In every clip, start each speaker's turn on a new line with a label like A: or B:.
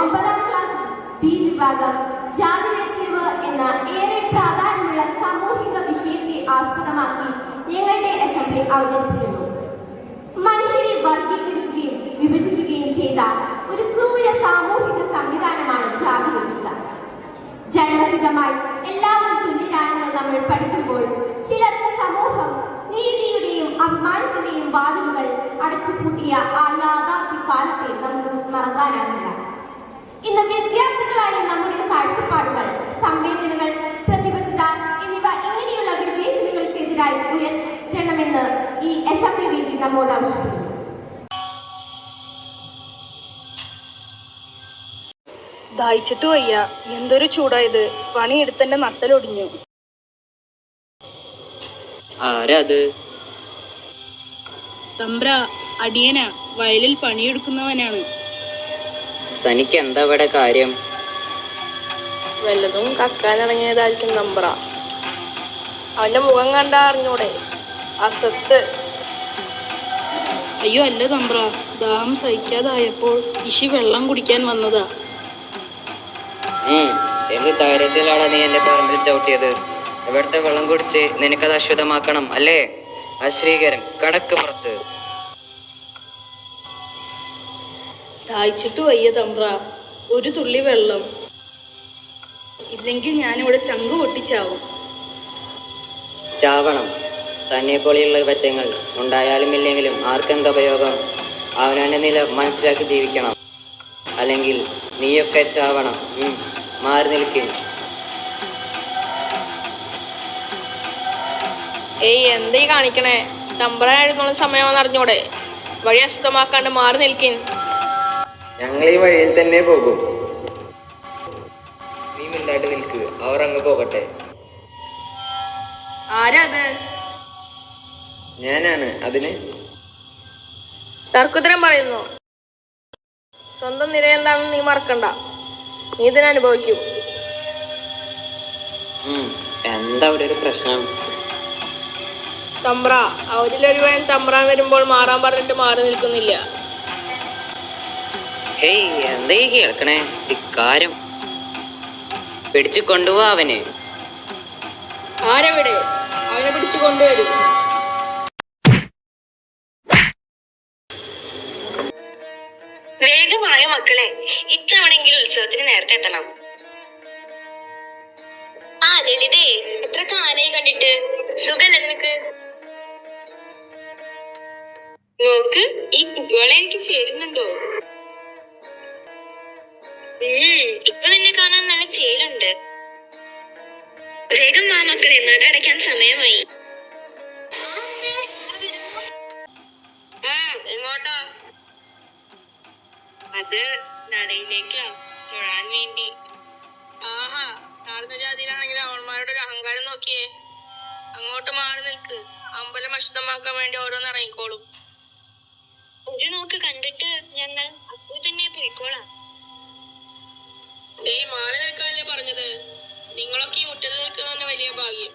A: 9ാം class B വിഭാഗം ജാതിവെത്തിരിവ് എന്ന ഏറെ പ്രാധാന്യമുള്ള സാമൂഹിക വിഷയത്തെ ആസ്പദമാക്കി ഞങ്ങളുടെ അസംബ്ലി അവതരിപ്പിക്കുന്നു. മനുഷ്യരെ വർഗീകരിക്കുകയും വിഭജിക്കുകയും ചെയ്ത ഒരു ക്രൂര സാമൂഹിക സംവിധാനമാണ് ജാതി വ്യവസ്ഥ. ജന്മസിദ്ധമായി എല്ലാവരും തുല്യരാണെന്ന് നമ്മൾ പഠിക്കുമ്പോൾ ചിലർക്ക് സമൂഹം നീതിയുടെയും അഭിമാനത്തിന്റെയും വാതിലുകൾ അടച്ചുപൂട്ടിയ ആ യാഥാർത്ഥ്യ കാലത്തെ നമുക്ക് മറക്കാനാകില്ല. ഇന്ന് വിദ്യാർത്ഥികളായ നമ്മുടെ കാഴ്ചപ്പാടുകൾ, സംവേദനകൾ, പ്രതിബദ്ധത എന്നിവ ഇങ്ങനെയുള്ള വിവേചനങ്ങൾക്കെതിരായി ഉയരണമെന്ന് ഈ അസംബ്ലി വേദി നമ്മോട് ആവശ്യപ്പെടുന്നു.
B: ദാഹിച്ചിട്ട് വയ്യ, എന്തൊരു ചൂടായത്. പണിയെടുത്തെന്റെ നട്ടലൊടിഞ്ഞു.
C: ആരാത്?
B: തമ്പ്ര, അടിയന, വയലിൽ പണിയെടുക്കുന്നവനാണ്.
C: തനിക്ക് എന്താ ഇവിടെ കാര്യം?
D: വല്ലതും കക്കാനിറങ്ങിയതായിരിക്കും തമ്പ്ര. അവന്റെ മുഖം കണ്ടാ അറിഞ്ഞൂടെ? അസത്ത്.
B: അയ്യോ അല്ല തമ്പ്ര, ദാഹം സഹിക്കാതായപ്പോൾ ഇഷി വെള്ളം കുടിക്കാൻ വന്നതാ.
C: എന്ത് ധൈര്യത്തിലാണ് നീ എന്റെ പറമ്പിൽ ചവിട്ടിയത്? ഇവിടുത്തെ വെള്ളം കുടിച്ച് നിനക്കത് അശ്വതമാക്കണം അല്ലേ? അശ്രീകരൻ, കടക്ക് പുറത്ത്.
B: ദാഹിച്ചിട്ട് വയ്യ തമ്പ്ര, ഒരു തുള്ളി വെള്ളം, ഇല്ലെങ്കിൽ ഞാനിവിടെ ചങ്കു പൊട്ടിച്ചാവും.
C: ചാവണം. തന്നെ പോലെയുള്ള പറ്റങ്ങൾ ഉണ്ടായാലും ഇല്ലെങ്കിലും ആർക്കെന്ത് ഉപയോഗം? അവനവന്റെ നില മനസ്സിലാക്കി ജീവിക്കണം, അല്ലെങ്കിൽ നീയൊക്കെ ചാവണം. മാറി നിൽക്കും.
D: ഏയ്, എന്തീ കാണിക്കണേ? തമ്പ്രാനായിരുന്നുള്ള സമയം അറിഞ്ഞൂടെ? വഴി അശുദ്ധമാക്കാണ്ട് മാറി നിൽക്കിൻ.
C: ഞങ്ങൾ ഈ വഴിയിൽ തന്നെ പോകും. നീ മിണ്ടായിട്ട് നിൽക്ക്, അവർ അങ്ങ് പോകട്ടെ.
D: ആരാത്?
C: ഞാനാണ്. അതിന്
D: തർക്കുത്തരം പറയുന്നു. സ്വന്തം നില എന്താണെന്ന് നീ മറക്കണ്ട. നീ ഇതിനനുഭവിക്കും.
C: എന്താ അവിടെ ഒരു പ്രശ്നം?
D: തമ്പ്ര, അവരിലൊരുവൻ തമ്പ്രാൻ വരുമ്പോൾ മാറാൻ പറഞ്ഞിട്ട് മാറി നിൽക്കുന്നില്ല.
C: ഹേയ്, എന്താ ഈ കേൾക്കണേ? ധിക്കാരം. പിടിച്ചു കൊണ്ടുപോവാ അവന്.
D: ആരെവിടെ? അവനെ പിടിച്ചു കൊണ്ടുവരും.
E: വേഗമായ മക്കളെ, ഇത്തവണെങ്കിലും ഉത്സവത്തിന് നേരത്തെ എത്തണം. ആ ലളിതേ, എത്ര കാലായി കണ്ടിട്ട്? സുഖല്ലേ നിനക്ക്? നോക്ക്, ഈ കുട്ടികളെ എനിക്ക് ചേരുന്നുണ്ടോ? ഇപ്പൊ നിന്നെ കാണാൻ നല്ല ചേലുണ്ട്. വേഗം വാ മക്കളെ, നട അടയ്ക്കാൻ സമയമായി. എങ്ങോട്ടാ? അത് നടയിലേക്കാ, തൊഴാൻ വേണ്ടി.
D: ആഹാ, താഴ്ന്ന ജാതിയിലാണെങ്കിൽ അവന്മാരുടെ ഒരു അഹങ്കാരം നോക്കിയേ. അങ്ങോട്ട് മാറി നിൽക്ക്. അമ്പലം അശുദ്ധമാക്കാൻ വേണ്ടി ഓരോന്ന് ഇറങ്ങിക്കോളും.
E: ഒരു നോക്ക് കണ്ടിട്ട് ഞങ്ങൾ അപ്പോ തന്നെ പോയിക്കോളാം.
D: ഏയ്, മാറി നിൽക്കാനല്ലേ പറഞ്ഞത്? നിങ്ങളൊക്കെ ഈ മുറ്റത്ത് നിൽക്കുന്ന വലിയ ഭാഗ്യം.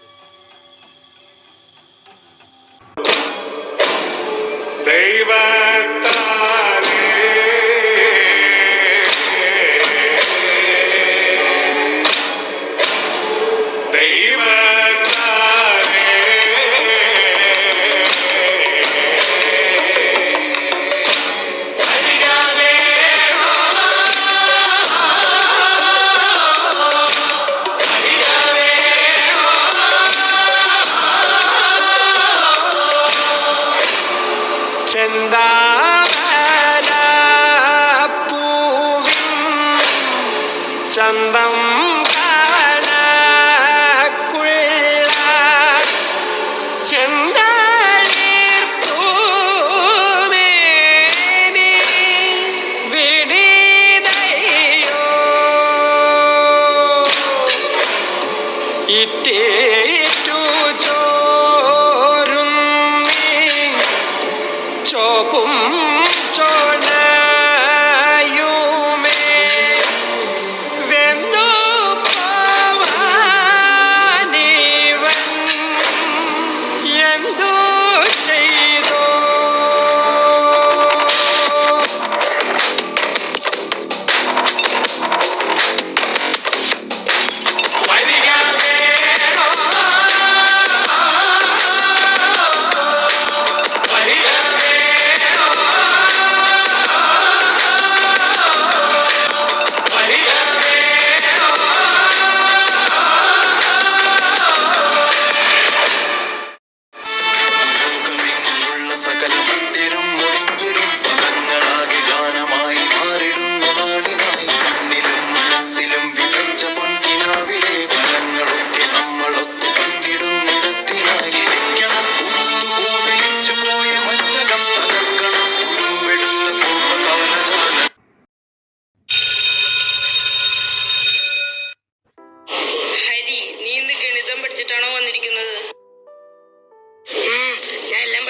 F: ചന്തം കാണക്കുള്ള ചെന്തളിർപ്പൂമേനി വിനീതയോ ഇറ്റേറ്റു ചോരുന്നി ചോപ്പും ചോണ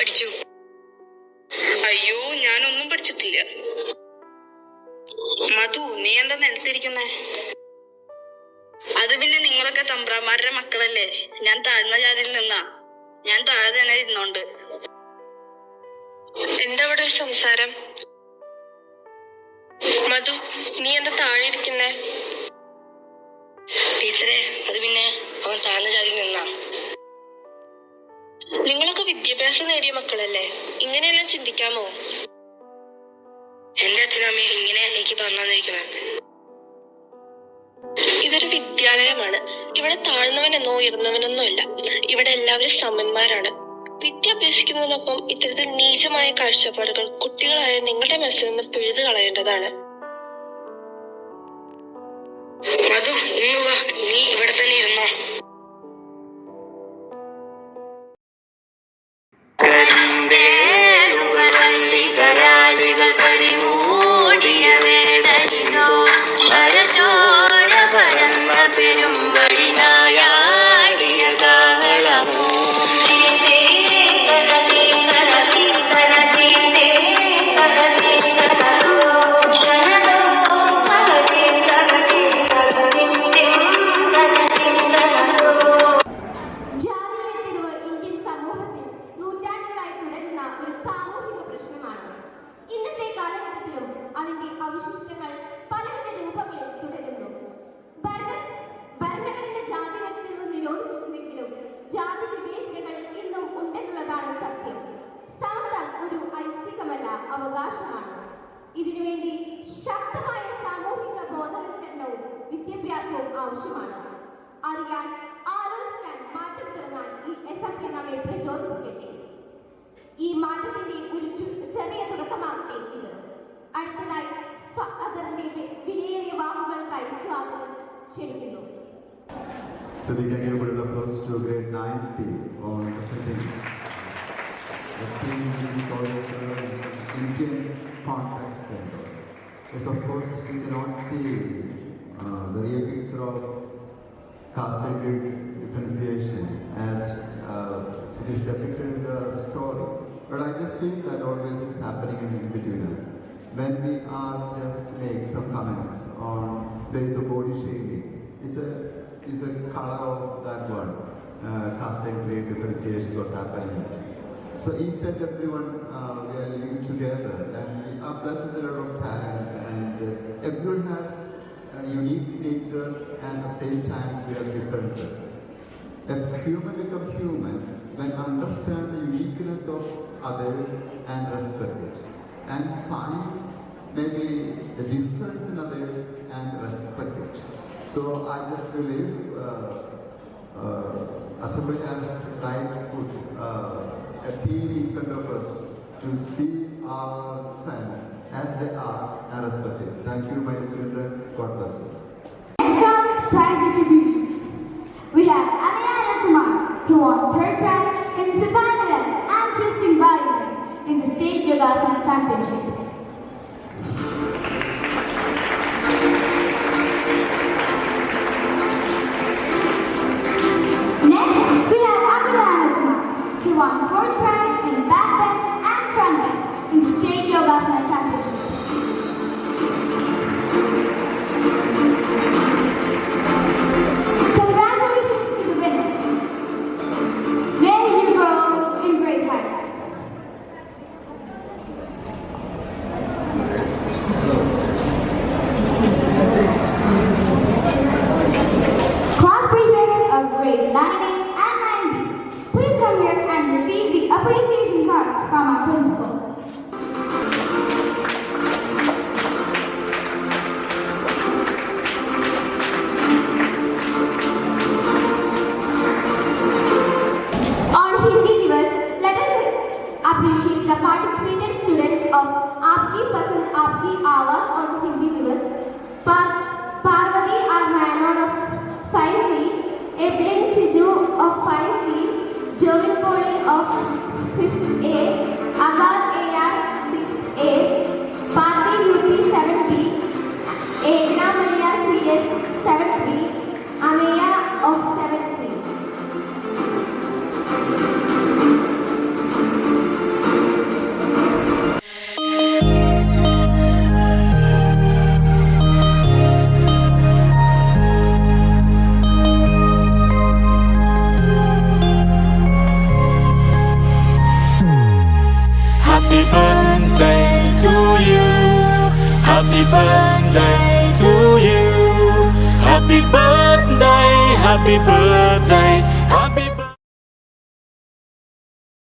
D: പഠിച്ചു. അയ്യോ, ഞാനൊന്നും പഠിച്ചിട്ടില്ല. മധു, നീ എന്താ നിലത്തിരിക്കുന്നേ? അത് പിന്നെ നിങ്ങളൊക്കെ തമ്പ്രാന്മാരുടെ മക്കളല്ലേ. ഞാൻ താഴ്ന്ന ജാതിയിൽ നിന്നാ. ഞാൻ താഴെ തന്നെ ഇരുന്നോണ്ട്. എന്താ ഇവിടെ ഒരു സംസാരം? മധു, നീ എന്താ താഴെ ഇരിക്കുന്നേ? ടീച്ചറെ, അത് പിന്നെ അവൻ താഴ്ന്ന ജാതിയിൽ നിന്നാ. നിങ്ങളൊക്കെ വിദ്യാഭ്യാസം നേടിയ മക്കളല്ലേ, ഇങ്ങനെയെല്ലാം ചിന്തിക്കാമോ? എന്റെ അച്ഛനമ്മയും ഇങ്ങനെ എനിക്ക് പറഞ്ഞു തന്നിരിക്കുന്നത്. ഇതൊരു വിദ്യാലയമാണ്. ഇവിടെ താഴ്ന്നവനെന്നോ ഉയർന്നവനെന്നോ ഇല്ല. ഇവിടെ എല്ലാവരും സമന്മാരാണ്. വിദ്യ അഭ്യസിക്കുന്നതിനൊപ്പം ഇത്തരത്തിൽ നീചമായ കാഴ്ചപ്പാടുകൾ കുട്ടികളായ നിങ്ങളുടെ മനസ്സിൽ നിന്ന് പിഴുതു കളയേണ്ടതാണ്. മധു, ഇന്ന് വാ, നീ ഇവിടെ തന്നെ ഇരുന്നോ.
A: അതിന്റെ അവശിഷ്ടങ്ങൾ പലവിധ രൂപങ്ങളിൽ തുടരുന്നു. ഭരണഘടന ജാതി വ്യക്തിത്വ നിരോധിച്ചിട്ടുണ്ടെങ്കിലും ജാതി വിവേചനങ്ങൾ ഇന്നും ഉണ്ടെന്നുള്ളതാണ് സത്യം. സമത്വം ഒരു ഐച്ഛികമല്ല, അവകാശമാണ്. ഇതിനുവേണ്ടി ശക്തമായ സാമൂഹിക ബോധവൽക്കരണവും വിദ്യാഭ്യാസവും ആവശ്യമാണ്. അറിയാൻ, ആലോചിക്കാൻ, മാറ്റം തുടങ്ങാൻ ഈ അസംബ്ലി നമ്മെ പ്രചോദിപ്പിക്കട്ടെ. ഈ മാറ്റത്തിന്റെ ഒരു ചെറിയ തുടക്കമാകട്ടെ ഇത്. അടുത്തതായി ഫാദറിന്റെ വിലയേറിയ വാക്കുകൾക്കായി സ്വാഗതം ക്ഷണിക്കുന്നു.
G: So we can give a round of applause to grade 9P on presenting the theme which is called Indian Context. Yes, of course, we cannot see the real picture of caste and creed differentiation as it is depicted in the story. But I just feel that always it's happening in between us. When we are just make some comments on base of body shaming, it's a color of that one. Caste and creed differentiation was happening. So each and everyone we are living together, and we are blessed with a lot of talent, and everyone has a unique nature, and at the same time we have differences. A human becomes human when understands the uniqueness of others and respect it, and find maybe the difference in others and respect it. So I just believe Assembly has right put a theme in front of us to see our friends as they are and respect it. Thank you, my dear children. God bless you.
A: Next comes prize distribution. We have Ameya Kumar, who won third prize in Savannah and twisting violin in the State Yogasana Championship. Next, we have Ameya Kumar, who won fourth prize in back bend and front bend in the State Yogasana Championship. Congratulations to the winners. May you grow in great heights. Class prefects of grade 9A and 9B, please come here and receive the appreciation cards from our principal. On Hindi Divas, let us appreciate the participated students of Aapki Pasand Aapki Awaaz on Hindi Divas. Parvati Armanon of 5C, Evelyn Siju of 5C, Jovin Poli of 5A, Agad AR 6A, Parthiv UP 7B, Egna Maria CS 7B, Ameya of 7C.
H: Happy birthday to you. Happy birthday, happy birthday.